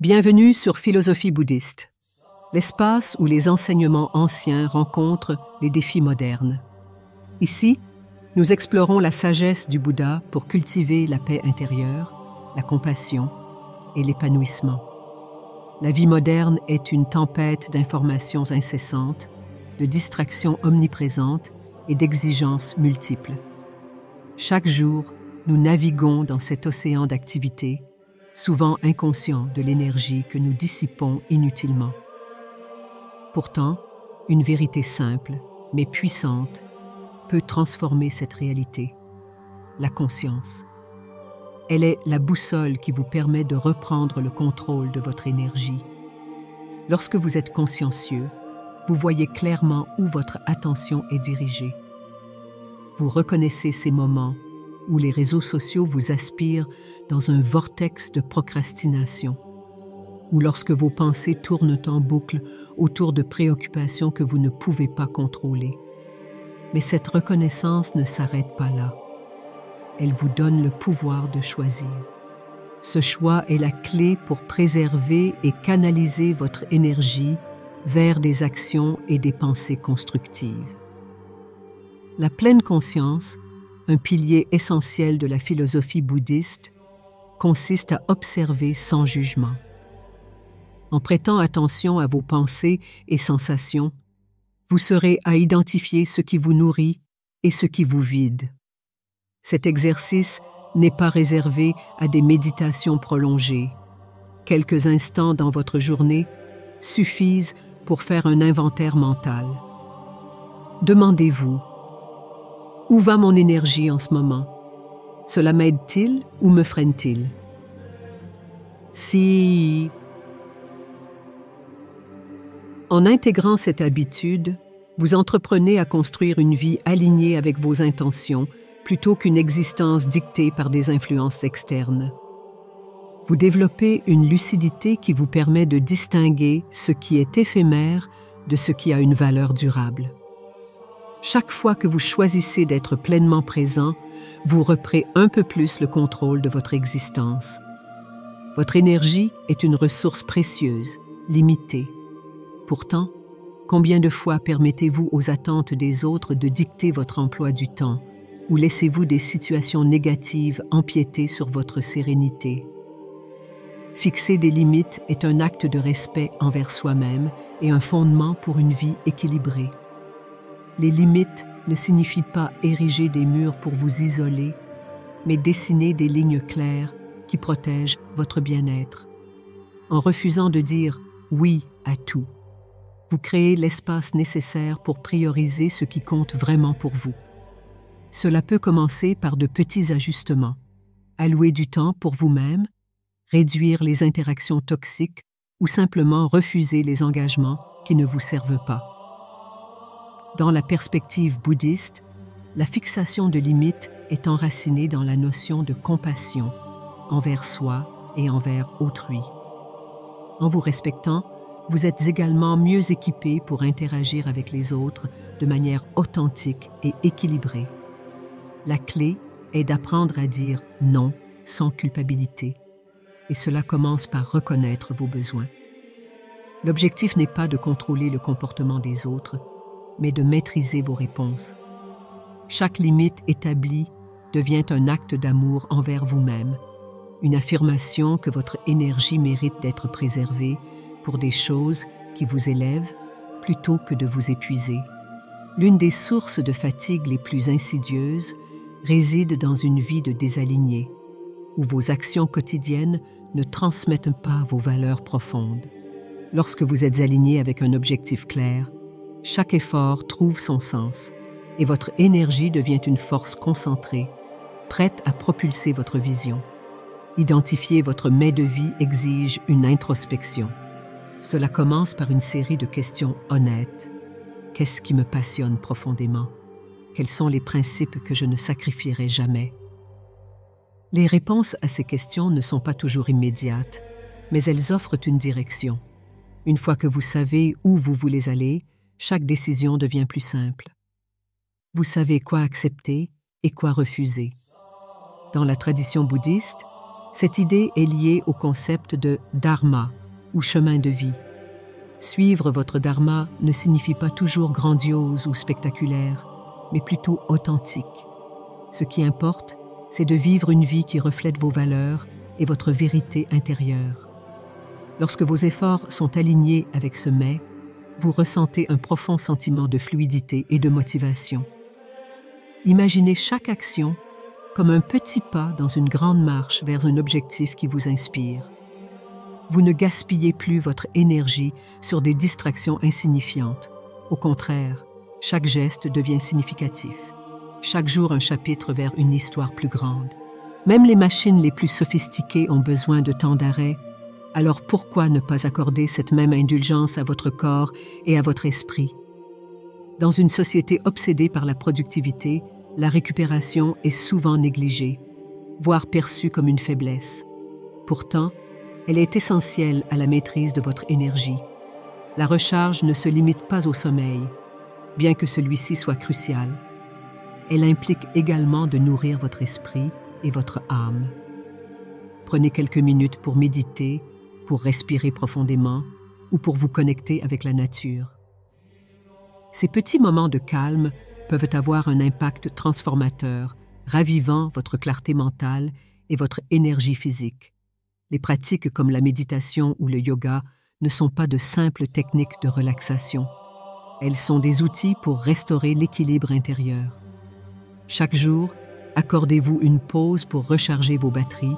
Bienvenue sur Philosophie bouddhiste, l'espace où les enseignements anciens rencontrent les défis modernes. Ici, nous explorons la sagesse du Bouddha pour cultiver la paix intérieure, la compassion et l'épanouissement. La vie moderne est une tempête d'informations incessantes, de distractions omniprésentes et d'exigences multiples. Chaque jour, nous naviguons dans cet océan d'activités, souvent inconscients de l'énergie que nous dissipons inutilement. Pourtant, une vérité simple, mais puissante, peut transformer cette réalité, la conscience. Elle est la boussole qui vous permet de reprendre le contrôle de votre énergie. Lorsque vous êtes consciencieux, vous voyez clairement où votre attention est dirigée. Vous reconnaissez ces moments où les réseaux sociaux vous aspirent dans un vortex de procrastination, ou lorsque vos pensées tournent en boucle autour de préoccupations que vous ne pouvez pas contrôler. Mais cette reconnaissance ne s'arrête pas là. Elle vous donne le pouvoir de choisir. Ce choix est la clé pour préserver et canaliser votre énergie vers des actions et des pensées constructives. La pleine conscience, un pilier essentiel de la philosophie bouddhiste, consiste à observer sans jugement. En prêtant attention à vos pensées et sensations, vous serez à identifier ce qui vous nourrit et ce qui vous vide. Cet exercice n'est pas réservé à des méditations prolongées. Quelques instants dans votre journée suffisent pour faire un inventaire mental. Demandez-vous: où va mon énergie en ce moment? Cela m'aide-t-il ou me freine-t-il? En intégrant cette habitude, vous entreprenez à construire une vie alignée avec vos intentions plutôt qu'une existence dictée par des influences externes. Vous développez une lucidité qui vous permet de distinguer ce qui est éphémère de ce qui a une valeur durable. Chaque fois que vous choisissez d'être pleinement présent, vous reprenez un peu plus le contrôle de votre existence. Votre énergie est une ressource précieuse, limitée. Pourtant, combien de fois permettez-vous aux attentes des autres de dicter votre emploi du temps, ou laissez-vous des situations négatives empiéter sur votre sérénité? Fixer des limites est un acte de respect envers soi-même et un fondement pour une vie équilibrée. Les limites ne signifient pas ériger des murs pour vous isoler, mais dessiner des lignes claires qui protègent votre bien-être. En refusant de dire oui à tout, vous créez l'espace nécessaire pour prioriser ce qui compte vraiment pour vous. Cela peut commencer par de petits ajustements. Allouer du temps pour vous-même, réduire les interactions toxiques ou simplement refuser les engagements qui ne vous servent pas. Dans la perspective bouddhiste, la fixation de limites est enracinée dans la notion de compassion envers soi et envers autrui. En vous respectant, vous êtes également mieux équipé pour interagir avec les autres de manière authentique et équilibrée. La clé est d'apprendre à dire non sans culpabilité, et cela commence par reconnaître vos besoins. L'objectif n'est pas de contrôler le comportement des autres, mais de maîtriser vos réponses. Chaque limite établie devient un acte d'amour envers vous-même, une affirmation que votre énergie mérite d'être préservée pour des choses qui vous élèvent plutôt que de vous épuiser. L'une des sources de fatigue les plus insidieuses réside dans une vie de désaligné, où vos actions quotidiennes ne transmettent pas vos valeurs profondes. Lorsque vous êtes aligné avec un objectif clair, chaque effort trouve son sens et votre énergie devient une force concentrée, prête à propulser votre vision. Identifier votre mais de vie exige une introspection. Cela commence par une série de questions honnêtes. Qu'est-ce qui me passionne profondément? Quels sont les principes que je ne sacrifierai jamais? Les réponses à ces questions ne sont pas toujours immédiates, mais elles offrent une direction. Une fois que vous savez où vous voulez aller, chaque décision devient plus simple. Vous savez quoi accepter et quoi refuser. Dans la tradition bouddhiste, Cette idée est liée au concept de dharma, ou chemin de vie. Suivre votre dharma ne signifie pas toujours grandiose ou spectaculaire, mais plutôt authentique. Ce qui importe, c'est de vivre une vie qui reflète vos valeurs et votre vérité intérieure. Lorsque vos efforts sont alignés avec ce mais, vous ressentez un profond sentiment de fluidité et de motivation. Imaginez chaque action comme un petit pas dans une grande marche vers un objectif qui vous inspire. Vous ne gaspillez plus votre énergie sur des distractions insignifiantes. Au contraire, chaque geste devient significatif. Chaque jour un chapitre vers une histoire plus grande. Même les machines les plus sophistiquées ont besoin de temps d'arrêt. Alors pourquoi ne pas accorder cette même indulgence à votre corps et à votre esprit? Dans une société obsédée par la productivité, la récupération est souvent négligée, voire perçue comme une faiblesse. Pourtant, elle est essentielle à la maîtrise de votre énergie. La recharge ne se limite pas au sommeil, bien que celui-ci soit crucial. Elle implique également de nourrir votre esprit et votre âme. Prenez quelques minutes pour méditer, pour respirer profondément ou pour vous connecter avec la nature. Ces petits moments de calme peuvent avoir un impact transformateur, ravivant votre clarté mentale et votre énergie physique. Les pratiques comme la méditation ou le yoga ne sont pas de simples techniques de relaxation. Elles sont des outils pour restaurer l'équilibre intérieur. Chaque jour, accordez-vous une pause pour recharger vos batteries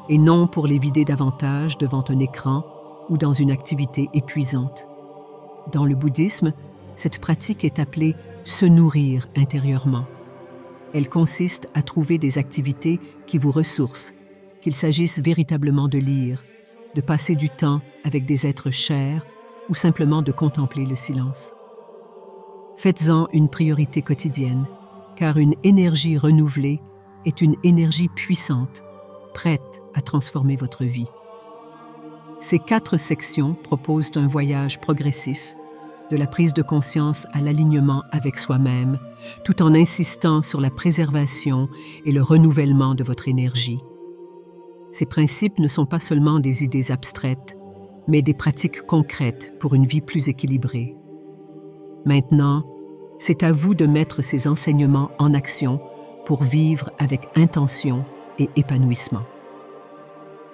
et non pour les vider davantage devant un écran ou dans une activité épuisante. Dans le bouddhisme, cette pratique est appelée « se nourrir intérieurement ». Elle consiste à trouver des activités qui vous ressourcent, qu'il s'agisse véritablement de lire, de passer du temps avec des êtres chers ou simplement de contempler le silence. Faites-en une priorité quotidienne, car une énergie renouvelée est une énergie puissante, prête à transformer votre vie. Ces 4 sections proposent un voyage progressif, de la prise de conscience à l'alignement avec soi-même, tout en insistant sur la préservation et le renouvellement de votre énergie. Ces principes ne sont pas seulement des idées abstraites, mais des pratiques concrètes pour une vie plus équilibrée. Maintenant, c'est à vous de mettre ces enseignements en action pour vivre avec intention et épanouissement.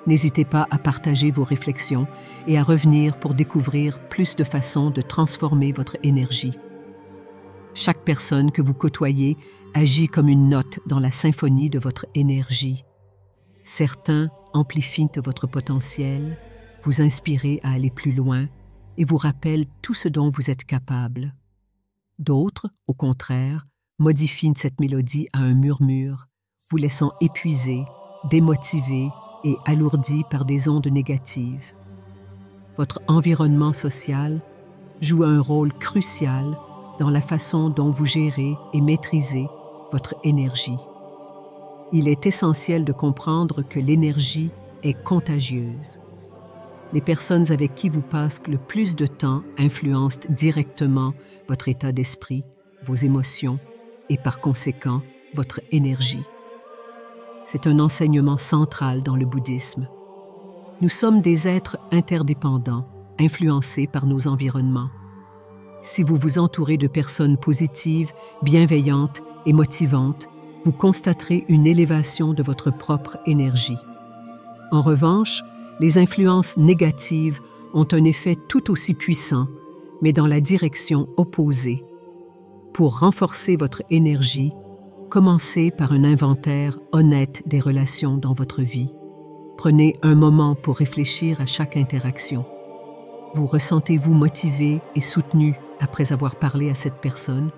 N'hésitez pas à partager vos réflexions et à revenir pour découvrir plus de façons de transformer votre énergie. Chaque personne que vous côtoyez agit comme une note dans la symphonie de votre énergie. Certains amplifient votre potentiel, vous inspirent à aller plus loin et vous rappellent tout ce dont vous êtes capable. D'autres, au contraire, modifient cette mélodie à un murmure, vous laissant épuisé, démotivé et alourdi par des ondes négatives. Votre environnement social joue un rôle crucial dans la façon dont vous gérez et maîtrisez votre énergie. Il est essentiel de comprendre que l'énergie est contagieuse. Les personnes avec qui vous passez le plus de temps influencent directement votre état d'esprit, vos émotions et par conséquent votre énergie. C'est un enseignement central dans le bouddhisme. Nous sommes des êtres interdépendants, influencés par nos environnements. Si vous vous entourez de personnes positives, bienveillantes et motivantes, vous constaterez une élévation de votre propre énergie. En revanche, les influences négatives ont un effet tout aussi puissant, mais dans la direction opposée. Pour renforcer votre énergie, commencez par un inventaire honnête des relations dans votre vie. Prenez un moment pour réfléchir à chaque interaction. Vous ressentez-vous motivé et soutenu après avoir parlé à cette personne?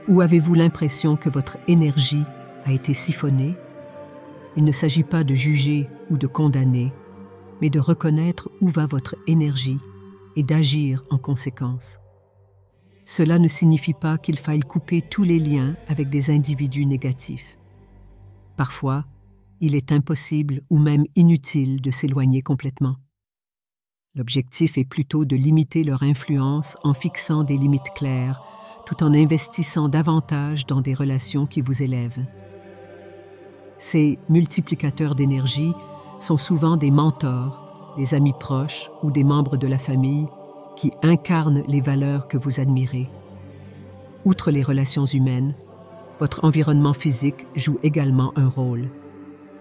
Ou avez-vous l'impression que votre énergie a été siphonnée? Il ne s'agit pas de juger ou de condamner, mais de reconnaître où va votre énergie et d'agir en conséquence. Cela ne signifie pas qu'il faille couper tous les liens avec des individus négatifs. Parfois, il est impossible ou même inutile de s'éloigner complètement. L'objectif est plutôt de limiter leur influence en fixant des limites claires, tout en investissant davantage dans des relations qui vous élèvent. Ces multiplicateurs d'énergie sont souvent des mentors, des amis proches ou des membres de la famille qui incarnent les valeurs que vous admirez. Outre les relations humaines, votre environnement physique joue également un rôle.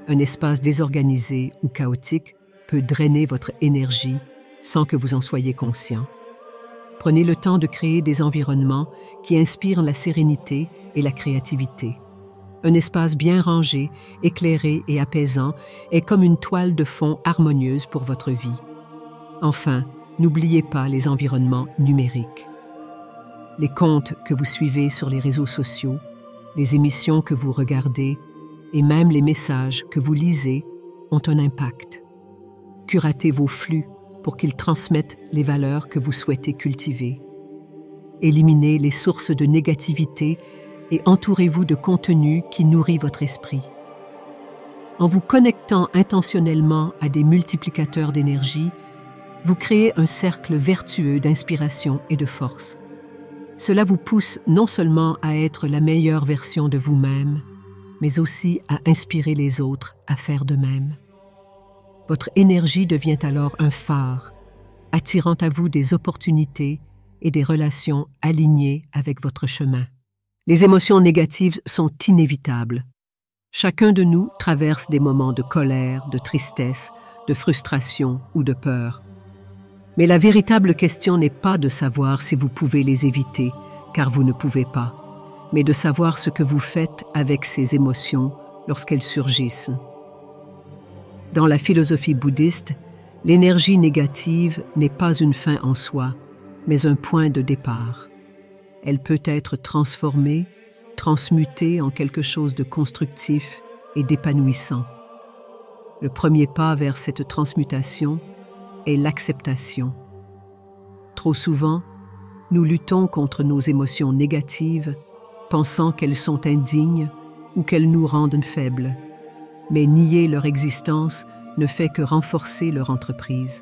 Un espace désorganisé ou chaotique peut drainer votre énergie sans que vous en soyez conscient. Prenez le temps de créer des environnements qui inspirent la sérénité et la créativité. Un espace bien rangé, éclairé et apaisant est comme une toile de fond harmonieuse pour votre vie. Enfin, n'oubliez pas les environnements numériques. Les comptes que vous suivez sur les réseaux sociaux, les émissions que vous regardez et même les messages que vous lisez ont un impact. Curatez vos flux pour qu'ils transmettent les valeurs que vous souhaitez cultiver. Éliminez les sources de négativité et entourez-vous de contenu qui nourrit votre esprit. En vous connectant intentionnellement à des multiplicateurs d'énergie, vous créez un cercle vertueux d'inspiration et de force. Cela vous pousse non seulement à être la meilleure version de vous-même, mais aussi à inspirer les autres à faire de même. Votre énergie devient alors un phare, attirant à vous des opportunités et des relations alignées avec votre chemin. Les émotions négatives sont inévitables. Chacun de nous traverse des moments de colère, de tristesse, de frustration ou de peur. Mais la véritable question n'est pas de savoir si vous pouvez les éviter, car vous ne pouvez pas, mais de savoir ce que vous faites avec ces émotions lorsqu'elles surgissent. Dans la philosophie bouddhiste, l'énergie négative n'est pas une fin en soi, mais un point de départ. Elle peut être transformée, transmutée en quelque chose de constructif et d'épanouissant. Le premier pas vers cette transmutation est l'acceptation. Trop souvent, nous luttons contre nos émotions négatives, pensant qu'elles sont indignes ou qu'elles nous rendent faibles. Mais nier leur existence ne fait que renforcer leur entreprise.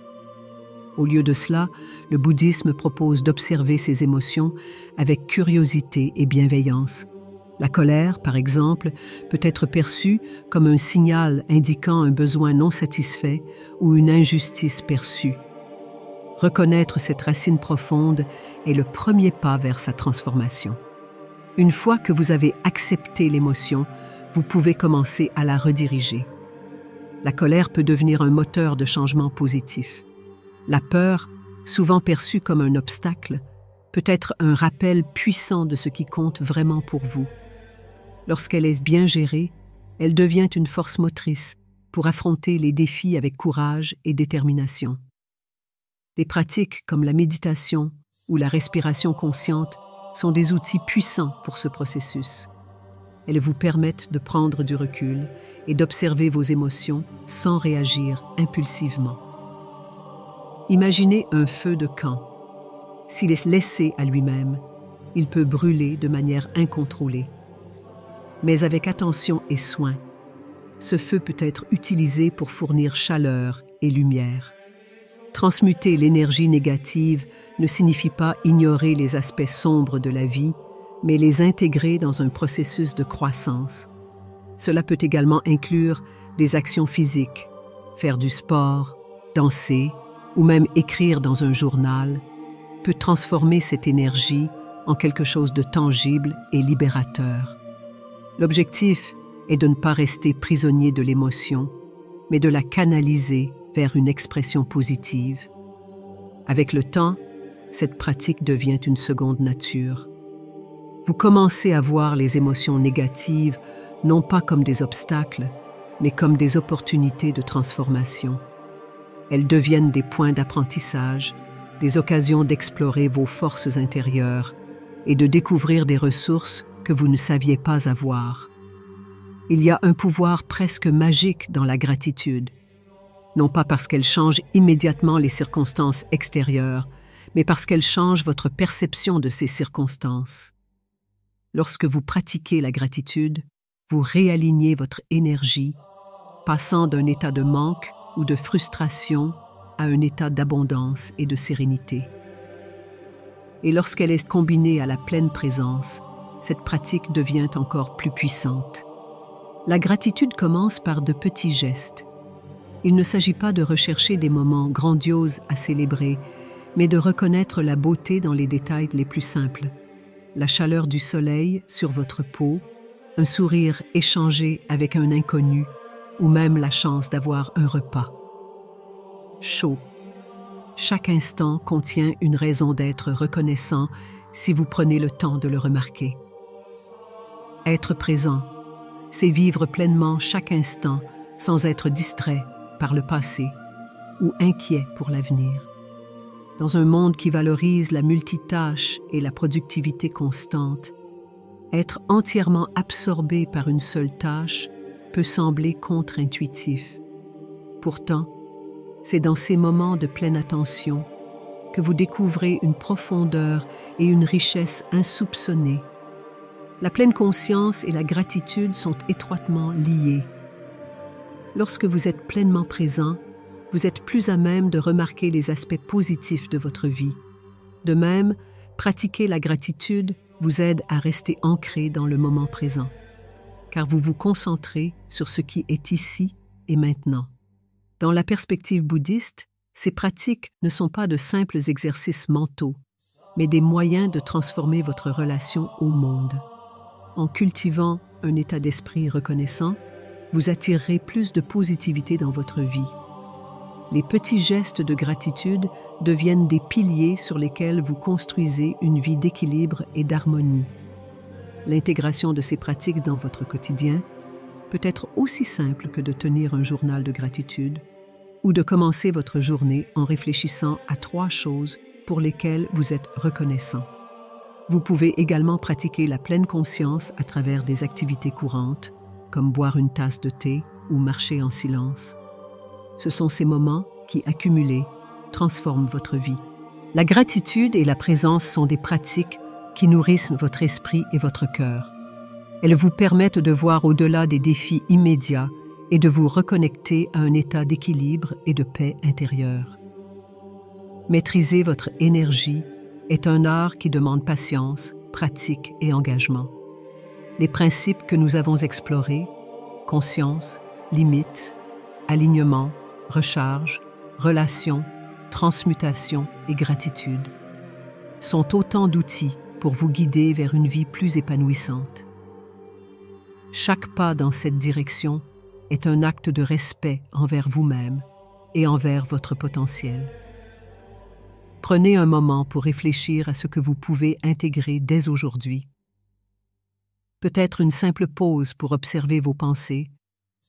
Au lieu de cela, le bouddhisme propose d'observer ces émotions avec curiosité et bienveillance. La colère, par exemple, peut être perçue comme un signal indiquant un besoin non satisfait ou une injustice perçue. Reconnaître cette racine profonde est le premier pas vers sa transformation. Une fois que vous avez accepté l'émotion, vous pouvez commencer à la rediriger. La colère peut devenir un moteur de changement positif. La peur, souvent perçue comme un obstacle, peut être un rappel puissant de ce qui compte vraiment pour vous. Lorsqu'elle est bien gérée, elle devient une force motrice pour affronter les défis avec courage et détermination. Des pratiques comme la méditation ou la respiration consciente sont des outils puissants pour ce processus. Elles vous permettent de prendre du recul et d'observer vos émotions sans réagir impulsivement. Imaginez un feu de camp. S'il est laissé à lui-même, il peut brûler de manière incontrôlée. Mais avec attention et soin, ce feu peut être utilisé pour fournir chaleur et lumière. Transmuter l'énergie négative ne signifie pas ignorer les aspects sombres de la vie, mais les intégrer dans un processus de croissance. Cela peut également inclure des actions physiques, faire du sport, danser ou même écrire dans un journal, peut transformer cette énergie en quelque chose de tangible et libérateur. L'objectif est de ne pas rester prisonnier de l'émotion, mais de la canaliser vers une expression positive. Avec le temps, cette pratique devient une seconde nature. Vous commencez à voir les émotions négatives non pas comme des obstacles, mais comme des opportunités de transformation. Elles deviennent des points d'apprentissage, des occasions d'explorer vos forces intérieures et de découvrir des ressources que vous ne saviez pas avoir. Il y a un pouvoir presque magique dans la gratitude, non pas parce qu'elle change immédiatement les circonstances extérieures, mais parce qu'elle change votre perception de ces circonstances. Lorsque vous pratiquez la gratitude, vous réalignez votre énergie, passant d'un état de manque ou de frustration à un état d'abondance et de sérénité. Et lorsqu'elle est combinée à la pleine présence, cette pratique devient encore plus puissante. La gratitude commence par de petits gestes. Il ne s'agit pas de rechercher des moments grandioses à célébrer, mais de reconnaître la beauté dans les détails les plus simples. La chaleur du soleil sur votre peau, un sourire échangé avec un inconnu, ou même la chance d'avoir un repas. Chaud. Chaque instant contient une raison d'être reconnaissant si vous prenez le temps de le remarquer. Être présent, c'est vivre pleinement chaque instant sans être distrait par le passé ou inquiet pour l'avenir. Dans un monde qui valorise la multitâche et la productivité constante, être entièrement absorbé par une seule tâche peut sembler contre-intuitif. Pourtant, c'est dans ces moments de pleine attention que vous découvrez une profondeur et une richesse insoupçonnées. La pleine conscience et la gratitude sont étroitement liées. Lorsque vous êtes pleinement présent, vous êtes plus à même de remarquer les aspects positifs de votre vie. De même, pratiquer la gratitude vous aide à rester ancré dans le moment présent, car vous vous concentrez sur ce qui est ici et maintenant. Dans la perspective bouddhiste, ces pratiques ne sont pas de simples exercices mentaux, mais des moyens de transformer votre relation au monde. En cultivant un état d'esprit reconnaissant, vous attirerez plus de positivité dans votre vie. Les petits gestes de gratitude deviennent des piliers sur lesquels vous construisez une vie d'équilibre et d'harmonie. L'intégration de ces pratiques dans votre quotidien peut être aussi simple que de tenir un journal de gratitude ou de commencer votre journée en réfléchissant à 3 choses pour lesquelles vous êtes reconnaissant. Vous pouvez également pratiquer la pleine conscience à travers des activités courantes, comme boire une tasse de thé ou marcher en silence. Ce sont ces moments qui, accumulés, transforment votre vie. La gratitude et la présence sont des pratiques qui nourrissent votre esprit et votre cœur. Elles vous permettent de voir au-delà des défis immédiats et de vous reconnecter à un état d'équilibre et de paix intérieure. Maîtriser votre énergie est un art qui demande patience, pratique et engagement. Les principes que nous avons explorés, conscience, limites, alignement, recharge, relation, transmutation et gratitude, sont autant d'outils pour vous guider vers une vie plus épanouissante. Chaque pas dans cette direction est un acte de respect envers vous-même et envers votre potentiel. Prenez un moment pour réfléchir à ce que vous pouvez intégrer dès aujourd'hui. Peut-être une simple pause pour observer vos pensées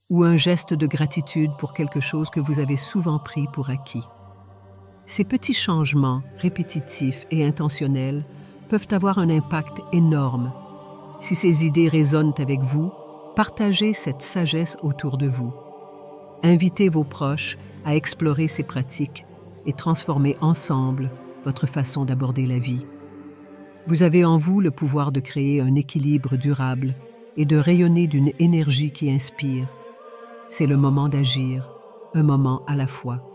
ou un geste de gratitude pour quelque chose que vous avez souvent pris pour acquis. Ces petits changements répétitifs et intentionnels peuvent avoir un impact énorme. Si ces idées résonnent avec vous, partagez cette sagesse autour de vous. Invitez vos proches à explorer ces pratiques et transformer ensemble votre façon d'aborder la vie. Vous avez en vous le pouvoir de créer un équilibre durable et de rayonner d'une énergie qui inspire. C'est le moment d'agir, un moment à la fois.